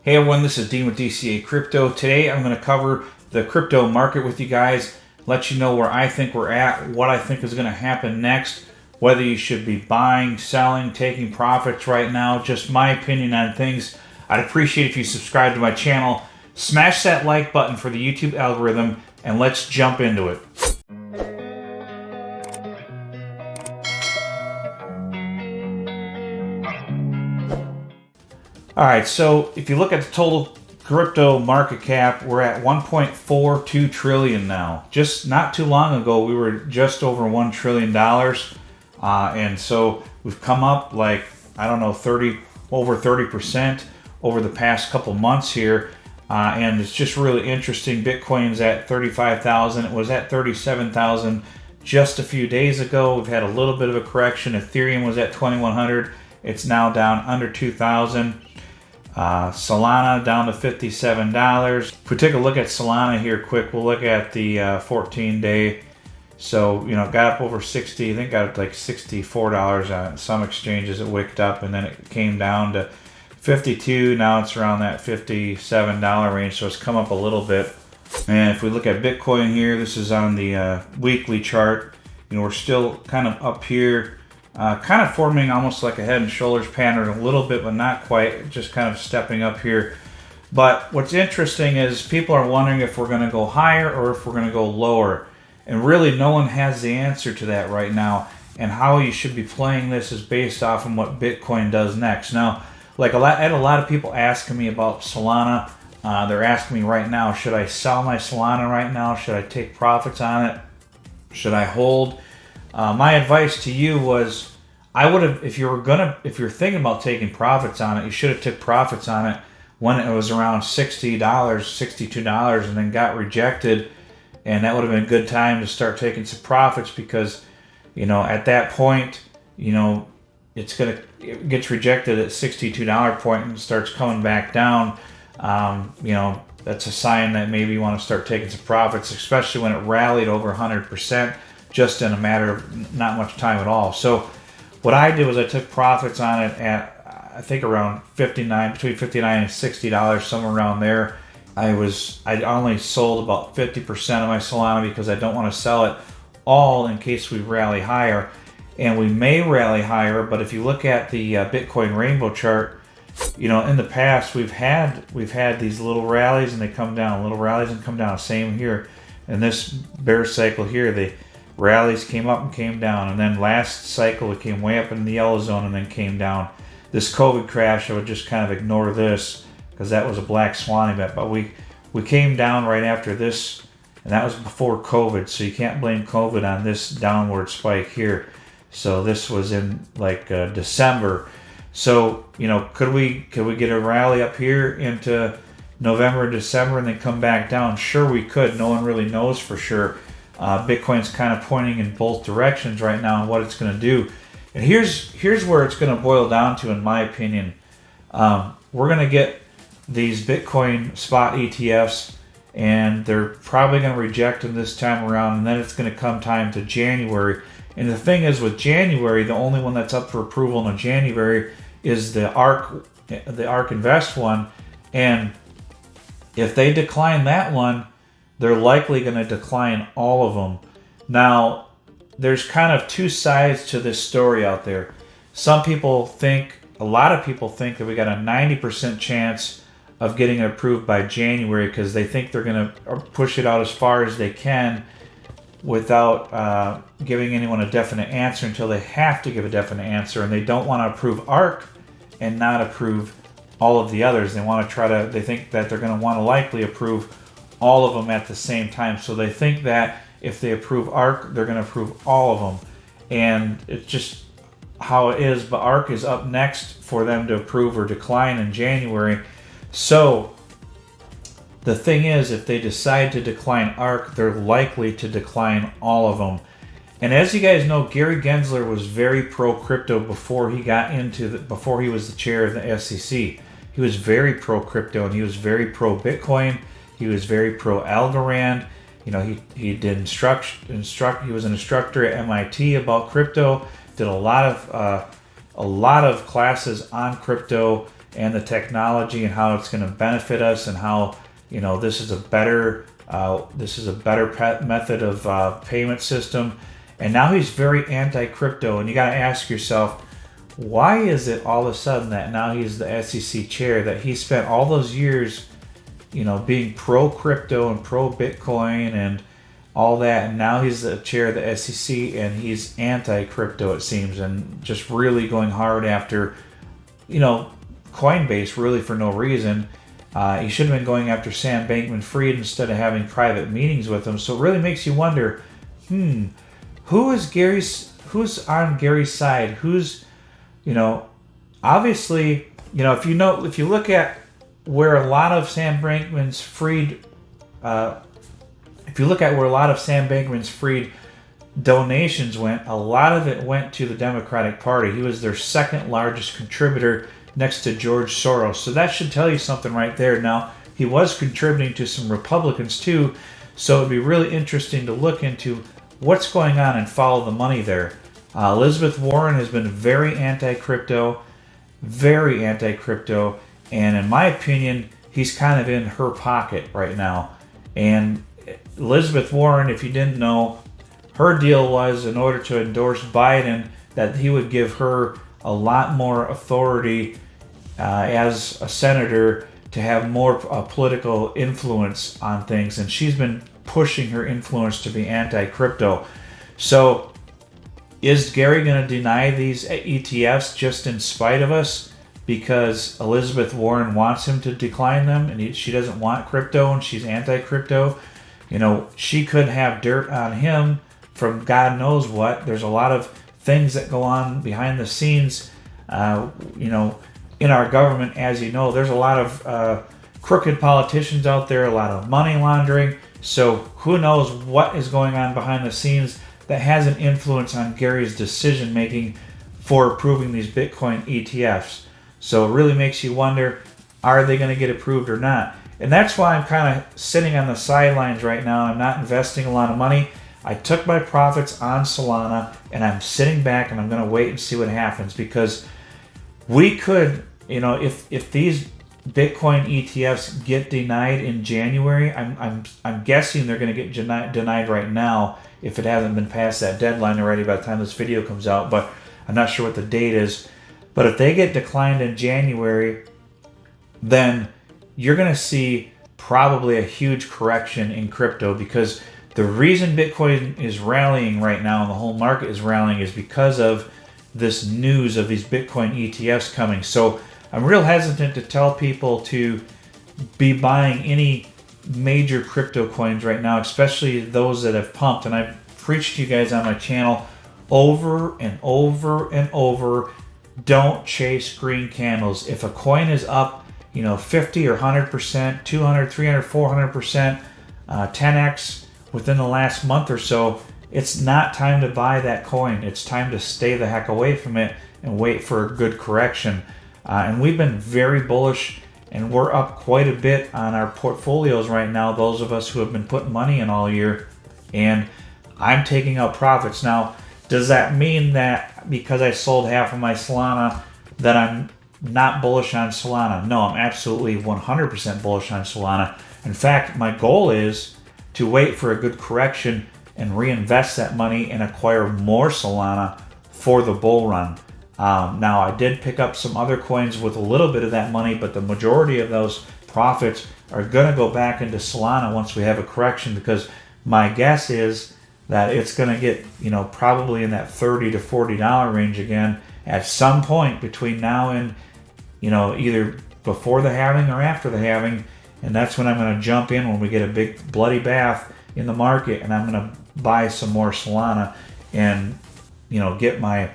Hey everyone, this is Dean with DCA Crypto. Today I'm going to cover the crypto market with you guys, let you know where I think we're at, what I think is going to happen next, whether you should be buying, selling, taking profits right now, just my opinion on things. I'd appreciate if you subscribe to my channel, smash that like button for the YouTube algorithm, and let's jump into it. All right, so if you look at the total crypto market cap, we're at 1.42 trillion now. Just not too long ago, we were just over $1 trillion. And so we've come up like, I don't know, over 30% over the past couple months here. And it's just really interesting. Bitcoin's at 35,000. It was at 37,000 just a few days ago. We've had a little bit of a correction. Ethereum was at 2,100. It's now down under 2,000. Solana down to $57. If we take a look at Solana here quick, we'll look at the 14-day. So, got up over 60. I think got up like $64 on some exchanges. It wicked up and then it came down to 52. Now it's around that $57 range. So it's come up a little bit. And if we look at Bitcoin here, this is on the weekly chart. We're still kind of up here. Kind of forming almost like a head and shoulders pattern a little bit, but not quite, just kind of stepping up here. But what's interesting is people are wondering if we're going to go higher or if we're going to go lower. And really no one has the answer to that right now. And how you should be playing this is based off of what Bitcoin does next. Now, I had a lot of people asking me about Solana. They're asking me right now, should I sell my Solana right now? Should I take profits on it? Should I hold? My advice to you was, I would have, if you're thinking about taking profits on it, you should have took profits on it when it was around $60, $62, and then got rejected, and that would have been a good time to start taking some profits because, at that point, it gets rejected at $62 point and starts coming back down. That's a sign that maybe you want to start taking some profits, especially when it rallied over 100%. Just in a matter of not much time at all. So what I did was I took profits on it at, I think, around between $59 and $60, somewhere around there. I only sold about 50% of my Solana because I don't want to sell it all in case we rally higher. And we may rally higher, but if you look at the Bitcoin rainbow chart, in the past we've had these little rallies and they come down, little rallies and come down. Same here. In this bear cycle here, the rallies came up and came down, and then last cycle it came way up in the yellow zone and then came down. This COVID crash, I would just kind of ignore this because that was a black swan event, but we came down right after this, and that was before COVID, so you can't blame COVID on this downward spike here. So this was in December. So could we get a rally up here into November, December, and then come back down? Sure, we could. No one really knows for sure. Bitcoin's kind of pointing in both directions right now on what it's going to do. And here's where it's going to boil down to, in my opinion. We're going to get these Bitcoin spot ETFs, and they're probably going to reject them this time around, and then it's going to come time to January. And the thing is, with January, the only one that's up for approval in January is the ARK Invest one. And if they decline that one, they're likely going to decline all of them. Now, there's kind of two sides to this story out there. A lot of people think that we got a 90% chance of getting it approved by January because they think they're going to push it out as far as they can without giving anyone a definite answer until they have to give a definite answer. And they don't want to approve ARK and not approve all of the others. They think that they're going to want to likely approve all of them at the same time. So they think that if they approve ARK, they're going to approve all of them. And it's just how it is. But ARK is up next for them to approve or decline in January. So the thing is, if they decide to decline ARK, they're likely to decline all of them. And as you guys know, Gary Gensler was very pro-crypto before he was the chair of the SEC. He was very pro-crypto and he was very pro-Bitcoin. He was very pro-Algorand. He did he was an instructor at MIT about crypto. Did a lot of classes on crypto, and the technology and how it's going to benefit us, and how, you know, this is a better method of payment system. And now he's very anti-crypto, and you got to ask yourself, why is it all of a sudden that now he's the SEC chair, that he spent all those years, you know, being pro-crypto and pro-Bitcoin and all that, and now he's the chair of the SEC and he's anti-crypto, it seems, and just really going hard after, you know, Coinbase, really for no reason. He should have been going after Sam Bankman-Fried instead of having private meetings with him. So it really makes you wonder, who's on Gary's side? Who's, you know, obviously, you know, if you look at where a lot of Sam Bankman-Fried, donations went, a lot of it went to the Democratic Party. He was their second largest contributor next to George Soros. So that should tell you something right there. Now, he was contributing to some Republicans too, so it'd be really interesting to look into what's going on and follow the money there. Elizabeth Warren has been very anti-crypto, and in my opinion, he's kind of in her pocket right now. And Elizabeth Warren, if you didn't know, her deal was, in order to endorse Biden, that he would give her a lot more authority as a senator to have more political influence on things, and she's been pushing her influence to be anti-crypto. So is Gary going to deny these ETFs just in spite of us, because Elizabeth Warren wants him to decline them, and she doesn't want crypto and she's anti-crypto? You know, she could have dirt on him from God knows what. There's a lot of things that go on behind the scenes, you know, in our government. As you know, there's a lot of crooked politicians out there, a lot of money laundering. So who knows what is going on behind the scenes that has an influence on Gary's decision making for approving these Bitcoin ETFs. So it really makes you wonder, are they going to get approved or not? And that's why I'm kind of sitting on the sidelines right now. I'm not investing a lot of money. I took my profits on Solana, and I'm sitting back and I'm going to wait and see what happens, because we could, you know, if these Bitcoin ETFs get denied in January, I'm guessing they're going to get denied right now if it hasn't been past that deadline already by the time this video comes out, but I'm not sure what the date is. But if they get declined in January, then you're going to see probably a huge correction in crypto, because the reason Bitcoin is rallying right now and the whole market is rallying is because of this news of these Bitcoin ETFs coming. So I'm real hesitant to tell people to be buying any major crypto coins right now, especially those that have pumped. And I've preached to you guys on my channel over and over and over, don't chase green candles. If a coin is up, you know, 50 or 100%, 200, 300, 400%, 10x within the last month or so, it's not time to buy that coin. It's time to stay the heck away from it and wait for a good correction. And we've been very bullish, and we're up quite a bit on our portfolios right now, those of us who have been putting money in all year, and I'm taking out profits. Now, does that mean that because I sold half of my Solana that I'm not bullish on Solana? No, I'm absolutely 100% bullish on Solana. In fact, my goal is to wait for a good correction and reinvest that money and acquire more Solana for the bull run. Now, I did pick up some other coins with a little bit of that money, but the majority of those profits are going to go back into Solana once we have a correction, because my guess is that it's going to get, you know, probably in that $30 to $40 range again at some point between now and, you know, either before the halving or after the halving. And that's when I'm going to jump in, when we get a big bloody bath in the market, and I'm going to buy some more Solana and, you know, get my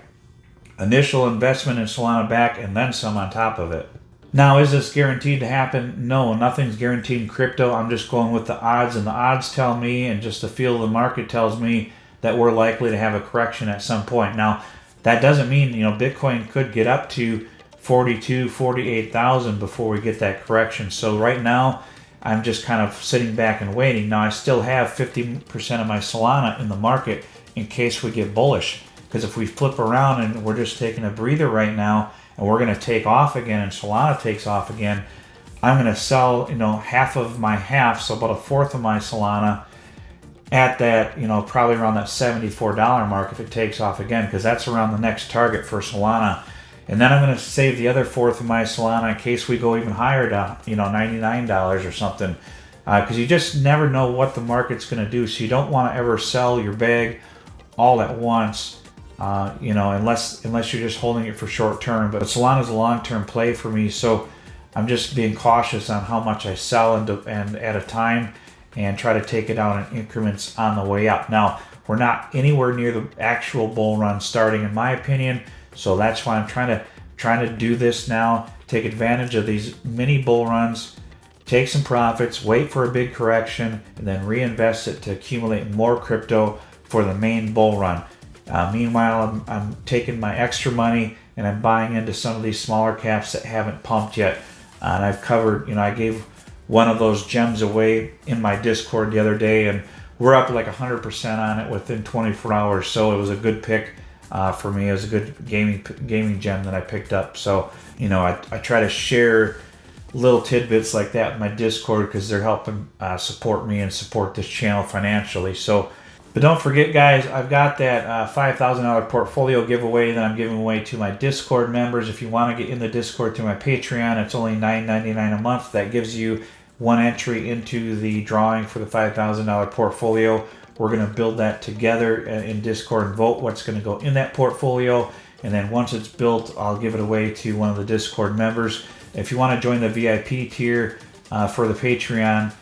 initial investment in Solana back and then some on top of it. Now, is this guaranteed to happen? No, nothing's guaranteed in crypto. I'm just going with the odds, and the odds tell me, and just the feel of the market tells me, that we're likely to have a correction at some point. Now, that doesn't mean, you know, Bitcoin could get up to 42, 48,000 before we get that correction. So right now, I'm just kind of sitting back and waiting. Now, I still have 50% of my Solana in the market in case we get bullish. Because if we flip around and we're just taking a breather right now, and we're going to take off again and Solana takes off again, I'm going to sell, half of my half, so about a fourth of my Solana at that, probably around that $74 mark if it takes off again, because that's around the next target for Solana. And then I'm going to save the other fourth of my Solana in case we go even higher down, $99 or something. Because you just never know what the market's going to do. So you don't want to ever sell your bag all at once, unless you're just holding it for short term. But Solana is a long-term play for me, so I'm just being cautious on how much I sell and at a time, and try to take it out in increments on the way up. Now, we're not anywhere near the actual bull run starting, in my opinion, so that's why I'm trying to do this now, take advantage of these mini bull runs, take some profits, wait for a big correction, and then reinvest it to accumulate more crypto for the main bull run. Meanwhile, I'm taking my extra money and I'm buying into some of these smaller caps that haven't pumped yet. And I've covered, I gave one of those gems away in my Discord the other day, and we're up like 100% on it within 24 hours. So it was a good pick for me. It was a good gaming gem that I picked up. So, I try to share little tidbits like that in my Discord because they're helping support me and support this channel financially. So, but don't forget, guys, I've got that $5,000 portfolio giveaway that I'm giving away to my Discord members. If you want to get in the Discord to my Patreon, it's only $9.99 a month. That gives you one entry into the drawing for the $5,000 portfolio. We're going to build that together in Discord and vote what's going to go in that portfolio. And then once it's built, I'll give it away to one of the Discord members. If you want to join the VIP tier for the Patreon,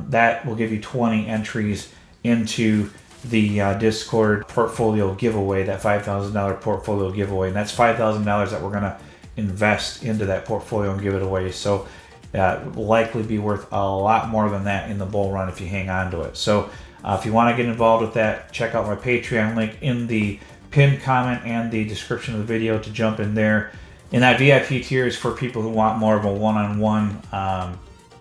that will give you 20 entries into the Discord portfolio giveaway, that $5,000 portfolio giveaway. And that's $5,000 that we're going to invest into that portfolio and give it away. So will likely be worth a lot more than that in the bull run if you hang on to it. So if you want to get involved with that, check out my Patreon link in the pinned comment and the description of the video to jump in there. And that VIP tier is for people who want more of a one-on-one,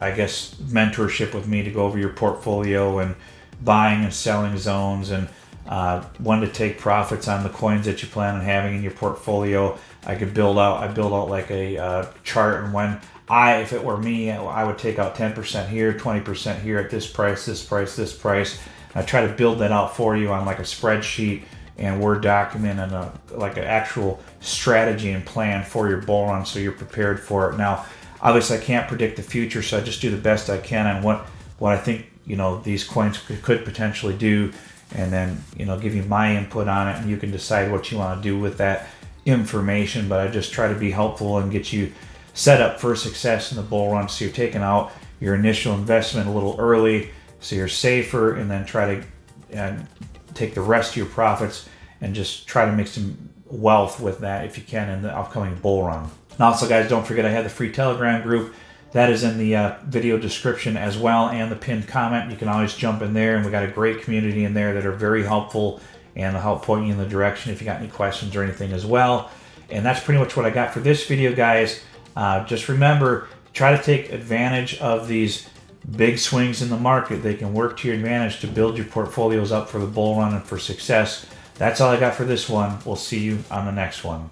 mentorship with me to go over your portfolio and buying and selling zones, and when to take profits on the coins that you plan on having in your portfolio. I build out like a chart, and when if it were me, I would take out 10% here, 20% here at this price, this price, this price. I try to build that out for you on like a spreadsheet and Word document and like an actual strategy and plan for your bull run, so you're prepared for it. Now, obviously, I can't predict the future, so I just do the best I can on what I think these coins could potentially do, and then give you my input on it, and you can decide what you want to do with that information. But I just try to be helpful and get you set up for success in the bull run, so you're taking out your initial investment a little early, so you're safer, and then try to take the rest of your profits and just try to make some wealth with that if you can in the upcoming bull run. And also, guys, don't forget I have the free Telegram group. That is in the video description as well, and the pinned comment. You can always jump in there, and we got a great community in there that are very helpful and will help point you in the direction if you got any questions or anything as well. And that's pretty much what I got for this video, guys. Just remember, try to take advantage of these big swings in the market. They can work to your advantage to build your portfolios up for the bull run and for success. That's all I got for this one. We'll see you on the next one.